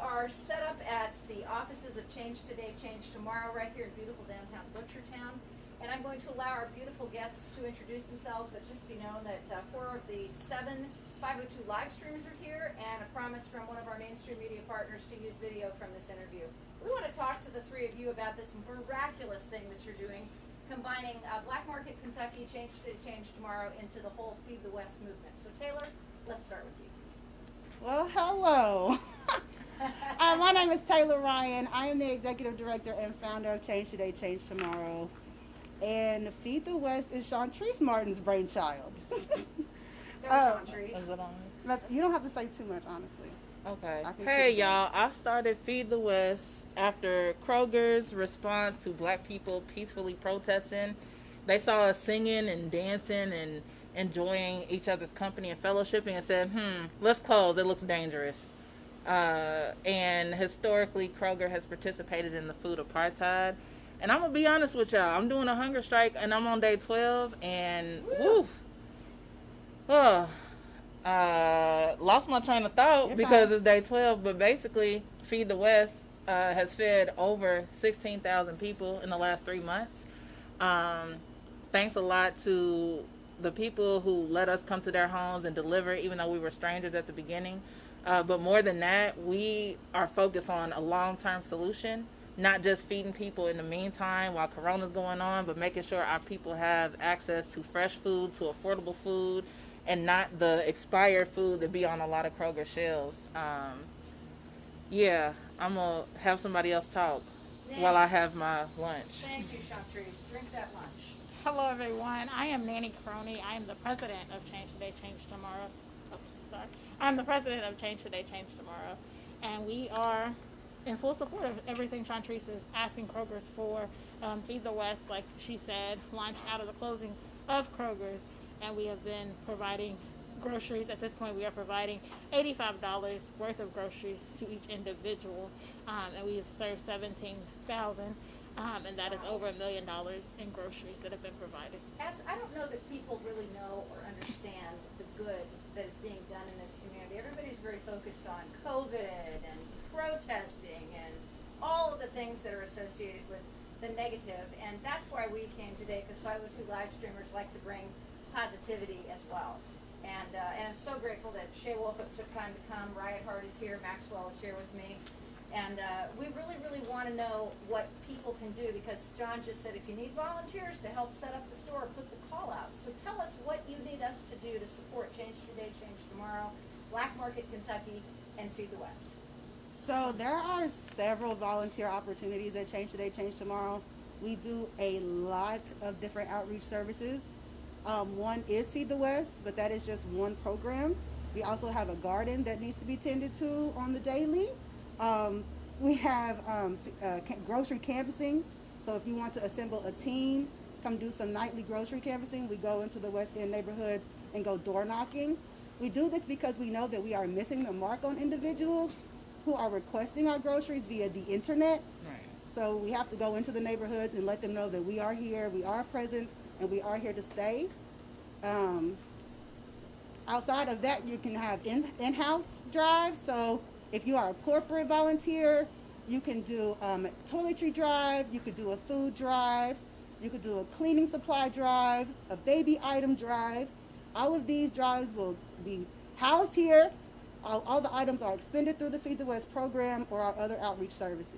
are set up at the offices of Change Today, Change Tomorrow, right here in beautiful downtown Butchertown. And I'm going to allow our beautiful guests to introduce themselves, but just be known that 4 of the 7 502 live streamers are here, and a promise from one of our mainstream media partners to use video from this interview. We want to talk to the 3 of you about this miraculous thing that you're doing, combining Black Market Kentucky, Change Today, Change Tomorrow into the whole Feed the West movement. So Taylor, let's start with you. Well, hello. My name is Taylor Ryan. I am the executive director and founder of Change Today, Change Tomorrow. And Feed the West is Chantrice Martin's brainchild. There's Chantrice. Is it on? You don't have to say too much, honestly. Okay. I can Hey, keep it y'all. I started Feed the West after Kroger's response to black people peacefully protesting. They saw us singing and dancing and enjoying each other's company and fellowshipping and said, let's close. It looks dangerous. And historically, Kroger has participated in the food apartheid. And I'm going to be honest with y'all. I'm doing a hunger strike, and I'm on day 12, and lost my train of thought. You're because fine. it's day 12. But basically, Feed the West has fed over 16,000 people in the last 3 months. Thanks a lot to the people who let us come to their homes and deliver, even though we were strangers at the beginning. But more than that, we are focused on a long-term solution, not just feeding people in the meantime while Corona's going on, but making sure our people have access to fresh food, to affordable food, and not the expired food that be on a lot of Kroger shelves. I'm going to have somebody else talk while I have my lunch. Thank you, Chantrice. Drink that lunch. Hello, everyone. I am Nanny Crony. I am the president of Change Today, Change Tomorrow. I'm the president of Change Today, Change Tomorrow. And we are in full support of everything Chantrice is asking Kroger's for. Feed the West, like she said, launched out of the closing of Kroger's. And we have been providing groceries. At this point, we are providing $85 worth of groceries to each individual. And we have served 17,000. And that is over $1 million in groceries that have been provided. I don't know that people really know or understand the good that is being done in this community. Everybody's very focused on COVID and protesting and all of the things that are associated with the negative. And that's why we came today, because 502 live streamers like to bring positivity as well. And I'm so grateful that Shea Wolf took time to come. Riotheart is here. Maxwell is here with me. And we really, really want to know what people can do, because John just said if you need volunteers to help set up the store, put the call out. So tell us what you need us to do to support Change Today, Change Tomorrow, Black Market Kentucky, and Feed the West. So there are several volunteer opportunities at Change Today, Change Tomorrow. We do a lot of different outreach services. One is Feed the West, but that is just one program. We also have a garden that needs to be tended to on the daily. We have grocery canvassing. So if you want to assemble a team, come do some nightly grocery canvassing. We go into the West End neighborhoods and go door knocking. We do this because we know that we are missing the mark on individuals who are requesting our groceries via the internet. Right. So we have to go into the neighborhoods and let them know that we are here, we are present, and we are here to stay. Outside of that, you can have in-house drives. So if you are a corporate volunteer, you can do a toiletry drive, you could do a food drive, you could do a cleaning supply drive, a baby item drive. All of these drives will be housed here. All the items are expended through the Feed the West program or our other outreach services.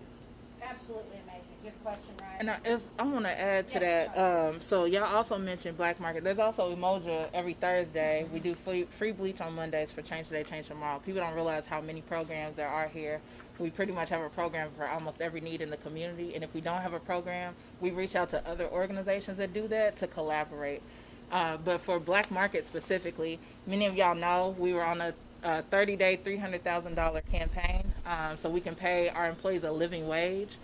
Absolutely amazing. Good question, Ryan. And I want to add to Yes, that. So y'all also mentioned Black Market. There's also Emoja every Thursday. We do free bleach on Mondays for Change Today, Change Tomorrow. People don't realize how many programs there are here. We pretty much have a program for almost every need in the community. And if we don't have a program, we reach out to other organizations that do that to collaborate. But for Black Market specifically, many of y'all know we were on a 30-day, $300,000 campaign, so we can pay our employees a living wage.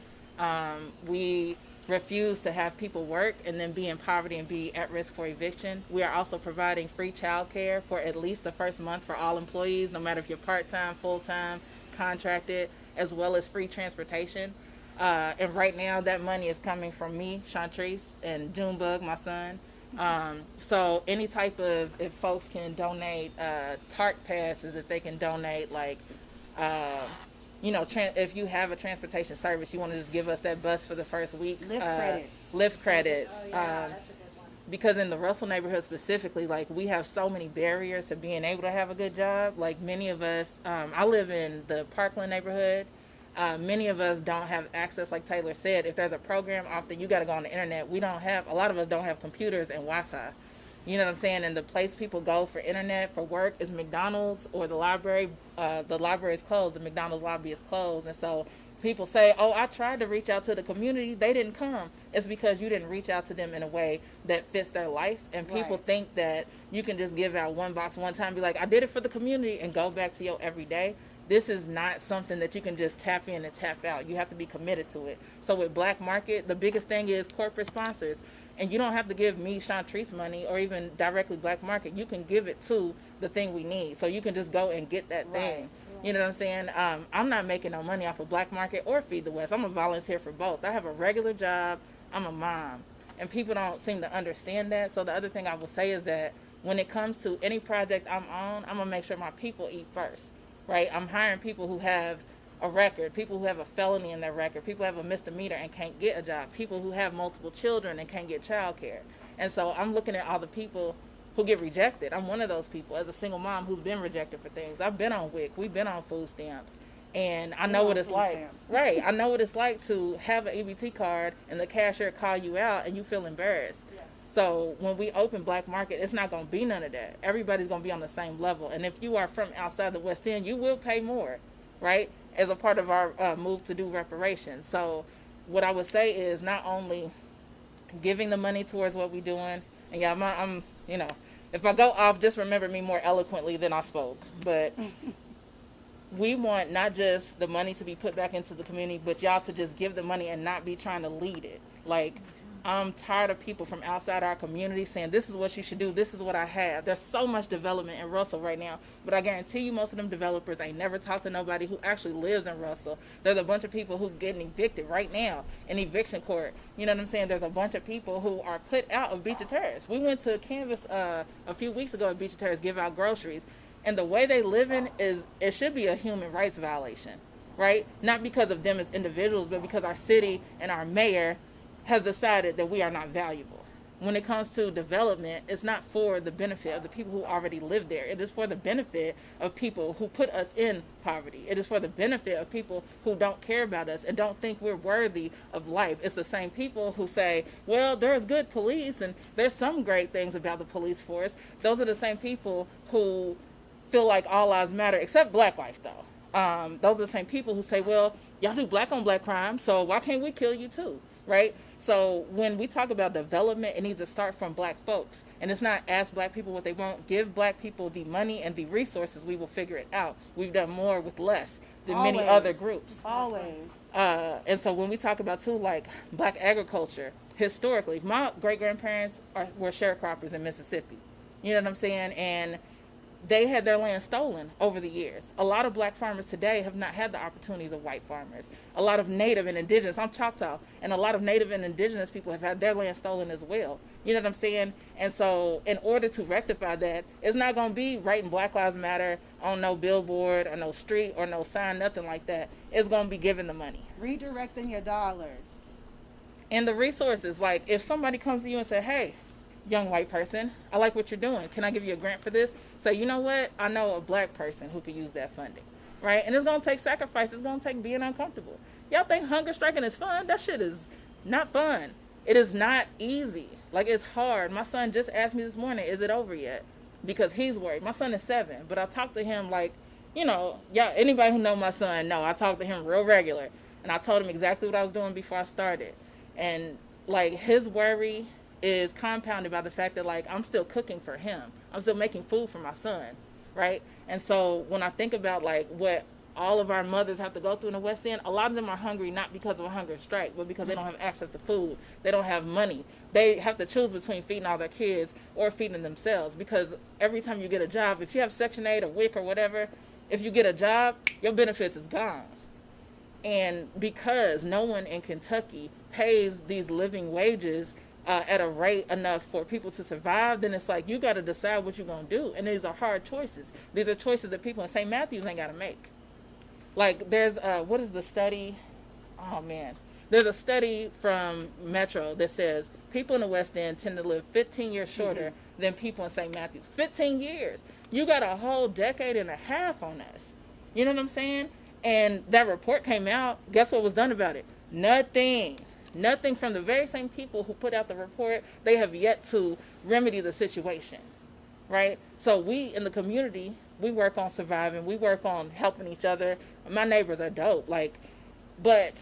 We refuse to have people work and then be in poverty and be at risk for eviction. We are also providing free child care for at least the first month for all employees, no matter if you're part-time, full-time, contracted, as well as free transportation. And right now that money is coming from me, Chantrice, and Junebug, my son. So any type of, if folks can donate TARC passes, if they can donate like if you have a transportation service, you want to just give us that bus for the first week. Lift credits. Oh, yeah, that's a good one. Because in the Russell neighborhood specifically, like, we have so many barriers to being able to have a good job. Like, many of us, I live in the Parkland neighborhood. Many of us don't have access, like Taylor said. If there's a program, often you got to go on the internet. A lot of us don't have computers and Wi-Fi. You know what I'm saying? And the place people go for internet, for work, is McDonald's or the library. The library is closed. The McDonald's lobby is closed. And so people say, oh, I tried to reach out to the community. They didn't come. It's because you didn't reach out to them in a way that fits their life. And people think that you can just give out one box one time, be like, I did it for the community, and go back to your everyday. This is not something that you can just tap in and tap out. You have to be committed to it. So with Black Market, the biggest thing is corporate sponsors. And you don't have to give me, Chantrice, money, or even directly Black Market. You can give it to the thing we need. So you can just go and get that thing. You know what I'm saying? I'm not making no money off of Black Market or Feed the West. I'm a volunteer for both. I have a regular job. I'm a mom. And people don't seem to understand that. So the other thing I will say is that when it comes to any project I'm on, I'm going to make sure my people eat first. Right? I'm hiring people who have a record, people who have a felony in their record, people who have a misdemeanor and can't get a job, people who have multiple children and can't get child care. And so I'm looking at all the people who get rejected. I'm one of those people as a single mom who's been rejected for things. I've been on WIC. We've been on food stamps. And I know what it's like. Right. I know what it's like to have an EBT card and the cashier call you out and you feel embarrassed. Yes. So when we open Black Market, it's not going to be none of that. Everybody's going to be on the same level. And if you are from outside the West End, you will pay more, right, as a part of our move to do reparations. So what I would say is not only giving the money towards what we're doing, and yeah, I'm if I go off, just remember me more eloquently than I spoke. But we want not just the money to be put back into the community, but y'all to just give the money and not be trying to lead it. Like, I'm tired of people from outside our community saying, this is what you should do, this is what I have. There's so much development in Russell right now, but I guarantee you most of them developers ain't never talked to nobody who actually lives in Russell. There's a bunch of people who getting evicted right now in eviction court. You know what I'm saying? There's a bunch of people who are put out of Beecher Terrace. We went to Canvas a few weeks ago at Beecher Terrace, give out groceries, and the way they live in it should be a human rights violation, right? Not because of them as individuals, but because our city and our mayor has decided that we are not valuable. When it comes to development, it's not for the benefit of the people who already live there. It is for the benefit of people who put us in poverty. It is for the benefit of people who don't care about us and don't think we're worthy of life. It's the same people who say, well, there's good police and there's some great things about the police force. Those are the same people who feel like all lives matter, except Black life, though. Those are the same people who say, well, y'all do Black on Black crime, so why can't we kill you too, right? So when we talk about development, it needs to start from Black folks. And it's not ask Black people what they want. Give Black people the money and the resources. We will figure it out. We've done more with less than many other groups. Always. And so when we talk about, too, like Black agriculture, historically, my great-grandparents were sharecroppers in Mississippi. You know what I'm saying? And they had their land stolen over the years. A lot of Black farmers today have not had the opportunities of white farmers. A lot of Native and Indigenous, I'm Choctaw, and a lot of Native and Indigenous people have had their land stolen as well. You know what I'm saying? And so in order to rectify that, it's not going to be writing Black Lives Matter on no billboard or no street or no sign, nothing like that. It's going to be giving the money. Redirecting your dollars. And the resources, like if somebody comes to you and say, hey, young white person, I like what you're doing. Can I give you a grant for this? Say, you know what? I know a Black person who could use that funding, right? And it's going to take sacrifice. It's going to take being uncomfortable. Y'all think hunger striking is fun? That shit is not fun. It is not easy. Like, it's hard. My son just asked me this morning, is it over yet? Because he's worried. My son is 7, but I talk to him like, y'all, anybody who know my son know I talk to him real regular. And I told him exactly what I was doing before I started. And, like, his worry is compounded by the fact that, like, I'm still cooking for him. I'm still making food for my son, right? And so when I think about, like, what all of our mothers have to go through in the West End, a lot of them are hungry not because of a hunger strike, but because they don't have access to food. They don't have money. They have to choose between feeding all their kids or feeding themselves, because every time you get a job, if you have Section 8 or WIC or whatever, if you get a job, your benefits is gone. And because no one in Kentucky pays these living wages at a rate enough for people to survive, then it's like you got to decide what you're going to do. And these are hard choices. These are choices that people in St. Matthews ain't got to make. Like there's what is the study? Oh man, there's a study from Metro that says people in the West End tend to live 15 years shorter than people in St. Matthews. 15 years. You got a whole decade and a half on us. You know what I'm saying? And that report came out. Guess what was done about it? Nothing. Nothing from the very same people who put out the report. They have yet to remedy the situation. Right? So we in the community, we work on surviving. We work on helping each other. My neighbors are dope. Like, but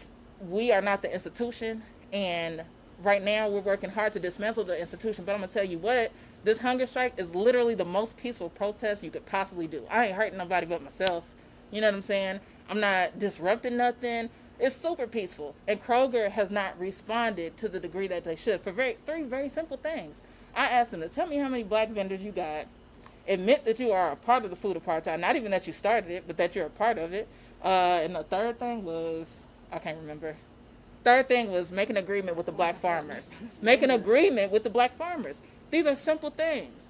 we are not the institution. And right now we're working hard to dismantle the institution. But I'm going to tell you what, this hunger strike is literally the most peaceful protest you could possibly do. I ain't hurting nobody but myself. You know what I'm saying? I'm not disrupting nothing. It's super peaceful. And Kroger has not responded to the degree that they should for three very simple things. I asked them to tell me how many black vendors you got. Admit that you are a part of the food apartheid. Not even that you started it, but that you're a part of it. And the third thing was, I can't remember. Third thing was make an agreement with the black farmers. Make an agreement with the black farmers. These are simple things.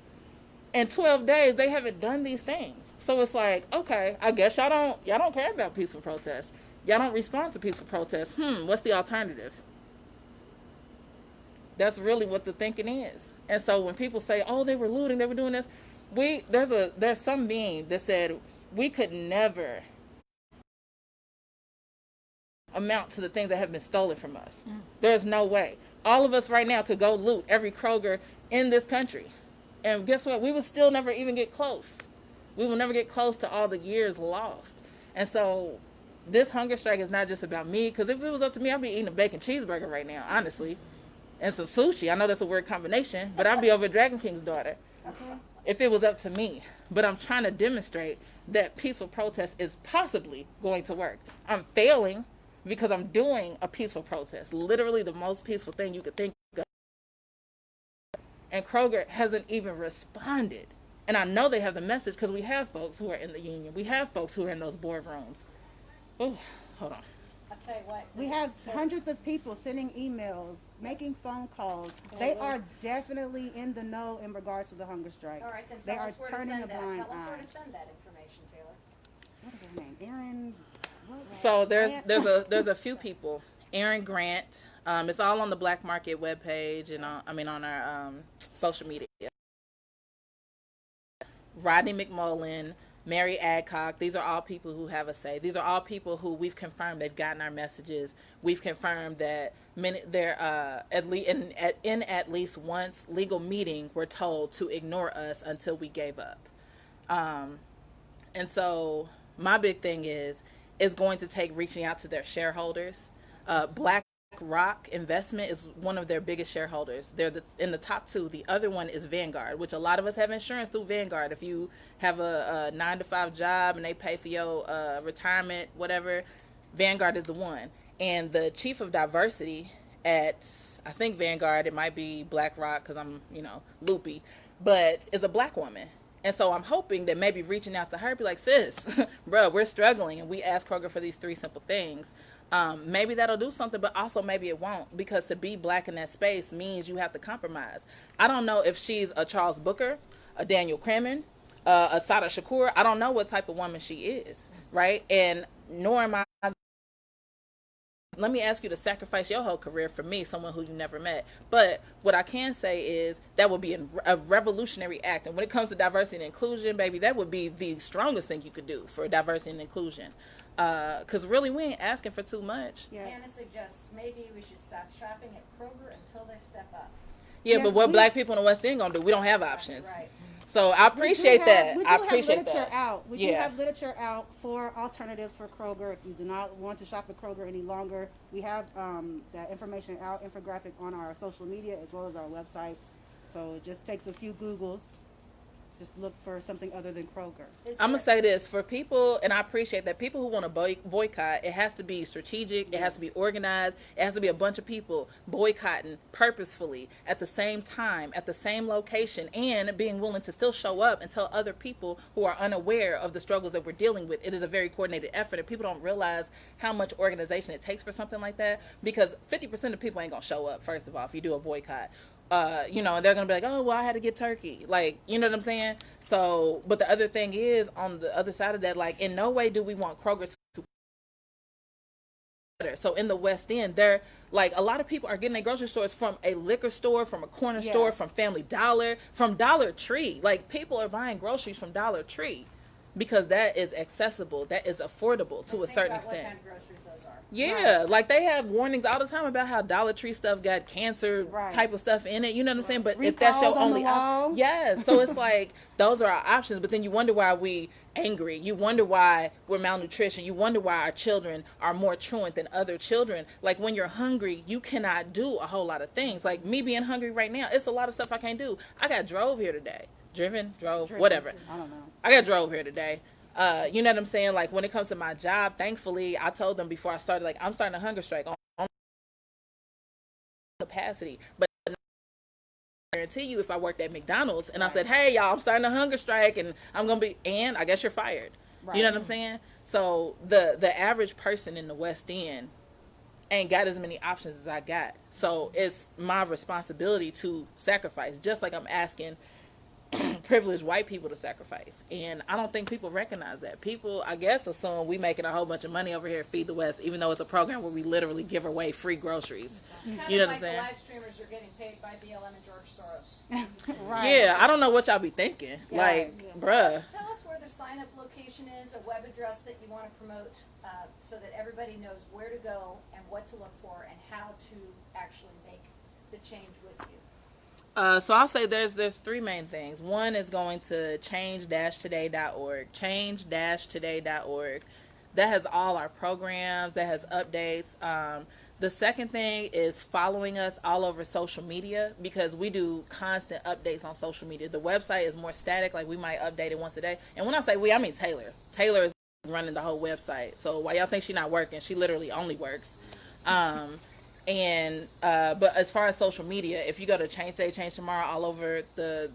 In 12 days, they haven't done these things. So it's like, okay, I guess y'all don't care about peaceful protests. Y'all don't respond to peaceful protests. What's the alternative? That's really what the thinking is. And so when people say, oh, they were looting, they were doing this, there's some meme that said we could never amount to the things that have been stolen from us. There's no way. All of us right now could go loot every Kroger in this country. And guess what? We would still never even get close. We will never get close to all the years lost. And so this hunger strike is not just about me, because if it was up to me, I'd be eating a bacon cheeseburger right now, honestly. And some sushi. I know that's a weird combination, but I'd be over Dragon King's daughter. Okay. If it was up to me. But I'm trying to demonstrate that peaceful protest is possibly going to work. I'm failing because I'm doing a peaceful protest. Literally the most peaceful thing you could think of. And Kroger hasn't even responded. And I know they have the message because we have folks who are in the union. We have folks who are in those boardrooms. Oh, hold on. I'll tell you what. We have hundreds of people sending emails, making phone calls. They are definitely in the know in regards to the hunger strike. All right, then they tell are us where turning to a send that. blind Tell us where eye. to send that information, Taylor. What is her name? Aaron. So there's a few people. Aaron Grant. It's all on the Black Market webpage and on our social media. Rodney McMullen, Mary Adcock. These are all people who have a say. These are all people who we've confirmed they've gotten our messages. We've confirmed that they're at least once legal meeting were told to ignore us until we gave up. And so my big thing is going to take reaching out to their shareholders. BlackRock Investment is one of their biggest shareholders. They're in the top two. The other one is Vanguard, which a lot of us have insurance through Vanguard. If you have a 9-to-5 job and they pay for your retirement, whatever, Vanguard is the one. And the chief of diversity at, I think Vanguard, it might be BlackRock because I'm, loopy, but is a black woman. And so I'm hoping that maybe reaching out to her, be like, sis, bro, we're struggling. And we asked Kroger for these 3 simple things. Maybe that'll do something, but also maybe it won't, because to be black in that space means you have to compromise. I don't know if she's a Charles Booker, a Daniel Cramen, a Sada Shakur. I don't know what type of woman she is, right? And nor am I. Let me ask you to sacrifice your whole career for me, someone who you never met. But what I can say is that would be a revolutionary act. And when it comes to diversity and inclusion, baby, that would be the strongest thing you could do for diversity and inclusion. Because really, we ain't asking for too much. Yeah. Hannah suggests maybe we should stop shopping at Kroger until they step up. Yeah, yes, but what black people in the West End gonna do? We don't have options. Right. So I appreciate that. We do have literature out. We do have literature out for alternatives for Kroger. If you do not want to shop at Kroger any longer, we have that information out, infographic on our social media as well as our website. So it just takes a few Googles. Just look for something other than Kroger. I'm going to say this for people, and I appreciate that people who want to boycott, it has to be strategic, it has to be organized, it has to be a bunch of people boycotting purposefully at the same time, at the same location, and being willing to still show up and tell other people who are unaware of the struggles that we're dealing with. It is a very coordinated effort, and people don't realize how much organization it takes for something like that, because 50% of people ain't going to show up, first of all, if you do a boycott. And they're going to be like, oh, well, I had to get turkey. Like, you know what I'm saying? So, but the other thing is, on the other side of that, like, in no way do we want Kroger to So in the West End, they're like, a lot of people are getting their grocery stores from a liquor store, from a corner store, from Family Dollar, from Dollar Tree. Like, people are buying groceries from Dollar Tree because that is accessible, that is affordable to a certain extent. What kind of groceries those are. Yeah, like they have warnings all the time about how Dollar Tree stuff got cancer type of stuff in it. You know what I'm saying? But if that's your only option, yes. So it's like, those are our options. But then you wonder why we angry. You wonder why we're malnutrition. You wonder why our children are more truant than other children. Like, when you're hungry, you cannot do a whole lot of things. Like me being hungry right now, it's a lot of stuff I can't do. I got drove here today. Drove, whatever. I don't know. I got drove here today. You know what I'm saying? Like, when it comes to my job, thankfully, I told them before I started, like, I'm starting a hunger strike on capacity. But I guarantee you, if I worked at McDonald's and I said, hey, y'all, I'm starting a hunger strike and I'm going to be, and I guess you're fired. Right. You know what I'm saying? So the average person in the West End ain't got as many options as I got. So it's my responsibility to sacrifice, just like I'm asking privileged white people to sacrifice. And I don't think people recognize that. People, I guess, assume we making a whole bunch of money over here at Feed the West, even though it's a program where we literally give away free groceries. You know what I'm saying? The live streamers are getting paid by BLM and George Soros. Right. Yeah, I don't know what y'all be thinking. Yeah. Like, bruh. Tell us where the sign-up location is, a web address that you want to promote, so that everybody knows where to go and what to look for and how to actually make the change with you. So I'll say there's three main things. One is going to change-today.org. Change-today.org. That has all our programs. That has updates. The second thing is following us all over social media, because we do constant updates on social media. The website is more static. Like, we might update it once a day. And when I say we, I mean Taylor. Taylor is running the whole website. So while y'all think she's not working, she literally only works. But as far as social media, if you go to Change Today, Change Tomorrow, all over the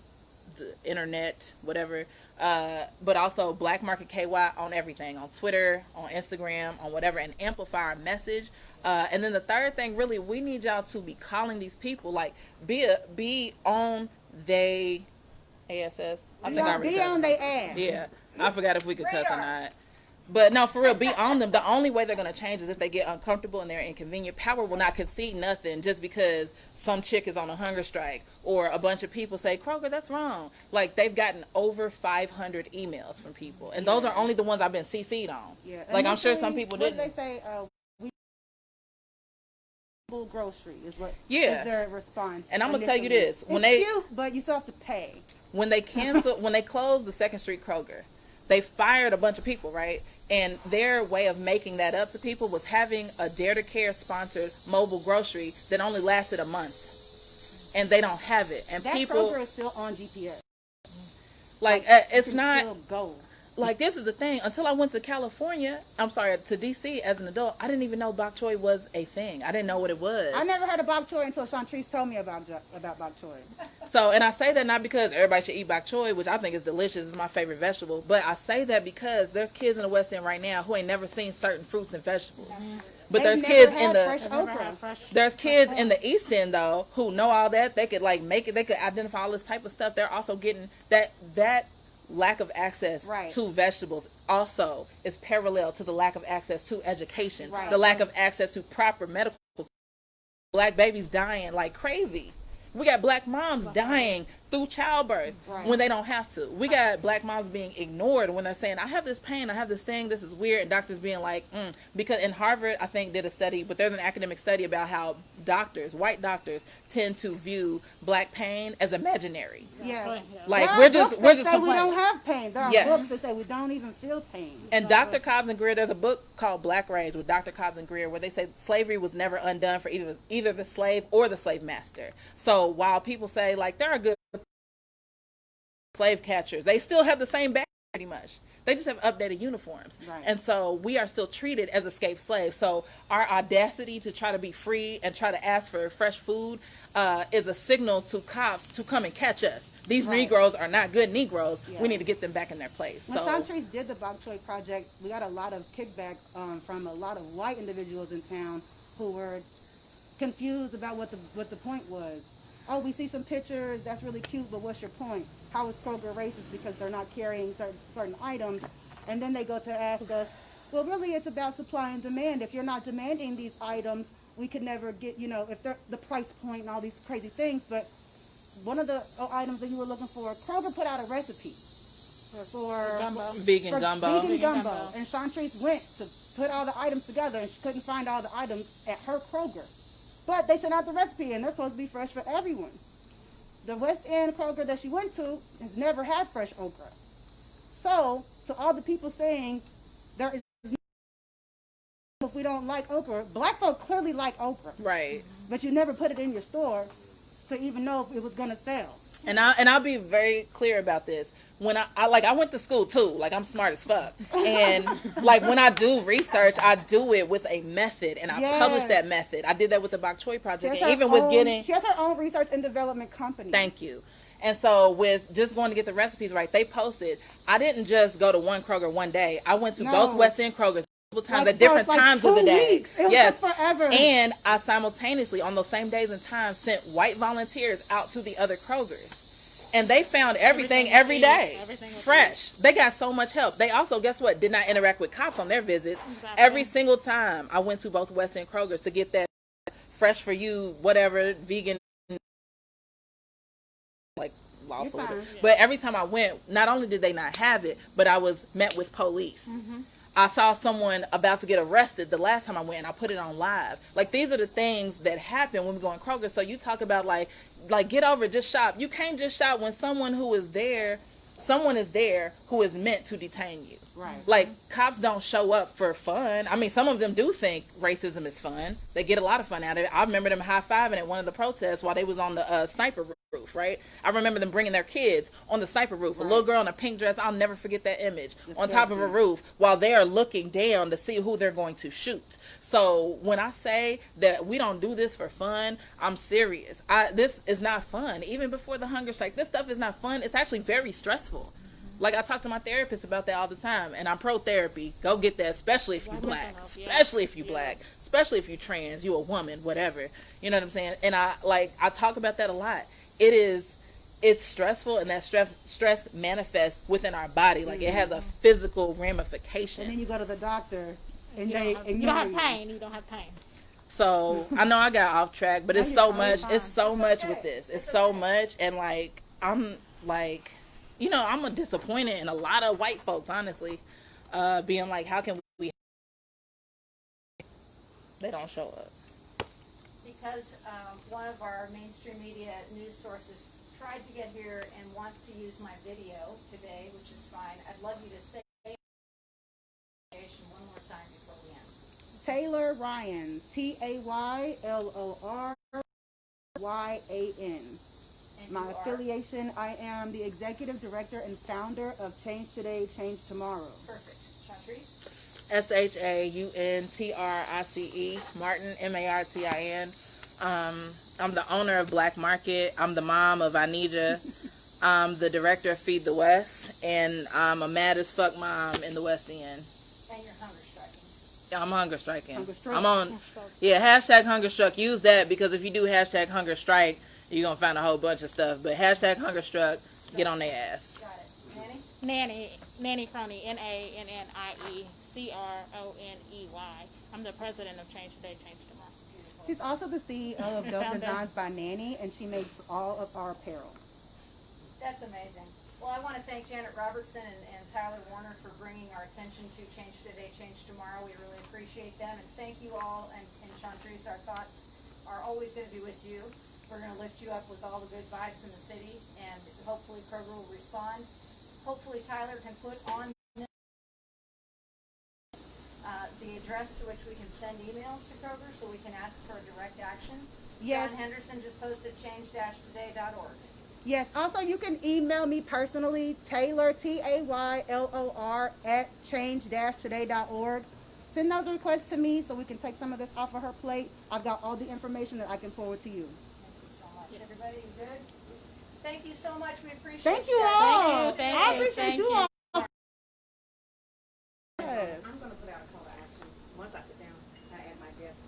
internet, whatever, but also Black Market KY on everything, on Twitter, on Instagram, on whatever, and amplify our message. And then the third thing, really, we need y'all to be calling these people, like, be on they ASS. I think I already be on they ass. Yeah, I forgot if we could cuss or not. But no, for real, be on them. The only way they're going to change is if they get uncomfortable and they're inconvenient. Power will not concede nothing just because some chick is on a hunger strike or a bunch of people say, Kroger, that's wrong. Like, they've gotten over 500 emails from people. And those are only the ones I've been CC'd on. Yeah. Like, I'm sure some people didn't. What did they say? Grocery is what is their response. And I'm going to tell you this. It's cute, but you still have to pay. When they closed the 2nd Street Kroger, they fired a bunch of people, right? And their way of making that up to people was having a Dare to Care sponsored mobile grocery that only lasted a month. And they don't have it. And that people, Kroger is still on GPS. Like, it's not. Still go. Like, this is the thing. Until I went to California, to D.C. as an adult, I didn't even know bok choy was a thing. I didn't know what it was. I never had a bok choy until Chantrice told me about bok choy. So, and I say that not because everybody should eat bok choy, which I think is delicious. It's my favorite vegetable. But I say that because there's kids in the West End right now who ain't never seen certain fruits and vegetables. But there's kids in there's kids in the East End, though, who know all that. They could, like, make it. They could identify all this type of stuff. They're also getting that lack of access to vegetables also is parallel to the lack of access to education, the lack of access to proper medical. Black babies dying like crazy. We got black moms dying through childbirth when they don't have to. We got black moms being ignored when they're saying, I have this pain, I have this thing, this is weird, and doctors being like, because in Harvard, I think, did a study, but there's an academic study about how white doctors tend to view black pain as imaginary. Yeah. Like, we're just say we don't have pain. There are books that say we don't even feel pain. And Dr. Cobbs and Greer, there's a book called Black Rage with Dr. Cobbs and Greer where they say slavery was never undone for either the slave or the slave master. So while people say, like, there are good slave catchers, they still have the same badge pretty much. They just have updated uniforms. And so we are still treated as escaped slaves. So our audacity to try to be free and try to ask for fresh food is a signal to cops to come and catch us. These Negroes are not good Negroes. We need to get them back in their place. When Chantrice did the Bok Choy project, we got a lot of kickback from a lot of white individuals in town who were confused about what the point was. Oh, we see some pictures, that's really cute, but what's your point? How is Kroger racist because they're not carrying certain items? And then they go to ask us, Well, really, it's about supply and demand. If you're not demanding these items, we could never get, if they're the price point and all these crazy things. But one of the items that you were looking for, Kroger put out a recipe for Vegan gumbo. Vegan gumbo. And Chantrice went to put all the items together, and she couldn't find all the items at her Kroger. But they sent out the recipe, and they're supposed to be fresh for everyone. The West End Kroger that she went to has never had fresh okra. So, to all the people saying there is if we don't like okra, black folk clearly like okra. Right. But you never put it in your store to even know if it was going to sell. And I'll be very clear about this. When I went to school too, like I'm smart as fuck. And like when I do research, I do it with a method, and I publish that method. I did that with the Bok Choy project, and even with getting. She has her own research and development company. Thank you. And so with just going to get the recipes right, they posted. I didn't just go to one Kroger one day. I went to both West End Krogers times at different times of the day. It was just forever. And I simultaneously on those same days and times sent white volunteers out to the other Krogers. And they found everything every day fresh. They got so much help. They also, guess what, did not interact with cops on their visits. Exactly. Every single time I went to both West End Krogers to get that fresh for you, whatever, vegan, like lawful. But every time I went, not only did they not have it, but I was met with police. Mm-hmm. I saw someone about to get arrested the last time I went, and I put it on live. Like, these are the things that happen when we go in Kroger. So you talk about like get over it, just shop. You can't just shop when someone is there who is meant to detain you. Right. Like, cops don't show up for fun. I mean, some of them do think racism is fun. They get a lot of fun out of it. I remember them high-fiving at one of the protests while they was on the sniper roof, right? I remember them bringing their kids on the sniper roof. Right. A little girl in a pink dress, I'll never forget that image, on top of a roof while they are looking down to see who they're going to shoot. So when I say that we don't do this for fun, I'm serious. This is not fun. Even before the hunger strike, this stuff is not fun. It's actually very stressful. Like, I talk to my therapist about that all the time, and I'm pro-therapy. Go get that, especially if you black, especially if you black, especially if you trans, you a woman, whatever. You know what I'm saying? And I talk about that a lot. It's stressful, and that stress manifests within our body. Like, it has a physical ramification. And then you go to the doctor, and you don't have pain. You don't have pain. So I know I got off track, but it's so much. It's so much with this. It's so much, and like I'm like. I'm disappointed in a lot of white folks, honestly, being like, how can we? They don't show up. Because one of our mainstream media news sources tried to get here and wants to use my video today, which is fine. I'd love you to say one more time before we end. Taylor Ryan, TaylorRyan. My affiliation, I am the executive director and founder of Change Today, Change Tomorrow. Perfect. Chantrice? SHAUNTRICE, Martin, MARTIN. I'm the owner of Black Market. I'm the mom of Anija. I'm the director of Feed the West. And I'm a mad as fuck mom in the West End. And you're hunger striking. I'm hunger striking. I'm on, hashtag hunger struck. Use that, because if you do hashtag hunger strike, you're going to find a whole bunch of stuff. But hashtag hunger struck, get on their ass. Got it. Nanny Crony, NANNICRONEY. I'm the president of Change Today, Change Tomorrow. She's also the CEO of Dope Designs by Nanny, and she makes all of our apparel. That's amazing. Well, I want to thank Janet Robertson and Tyler Warner for bringing our attention to Change Today, Change Tomorrow. We really appreciate them. And thank you all. And Chantrice, our thoughts are always going to be with you. We're going to lift you up with all the good vibes in the city, and hopefully Kroger will respond. Hopefully Tyler can put on the address to which we can send emails to Kroger so we can ask for a direct action. Yes. John Henderson just posted change-today.org. Yes. Also, you can email me personally, Taylor, TAYLOR, at change-today.org. Send those requests to me so we can take some of this off of her plate. I've got all the information that I can forward to you. Everybody good? Thank you so much. We appreciate Thank you all. Thank you. I appreciate you all. I'm going to put out a call to action. Once I sit down, I add my guests,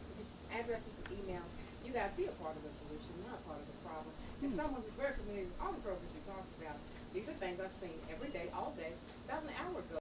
addresses and emails. You guys be a part of the solution, not a part of the problem. And someone who's very familiar with all the programs we talked about, these are things I've seen every day, all day. About an hour ago,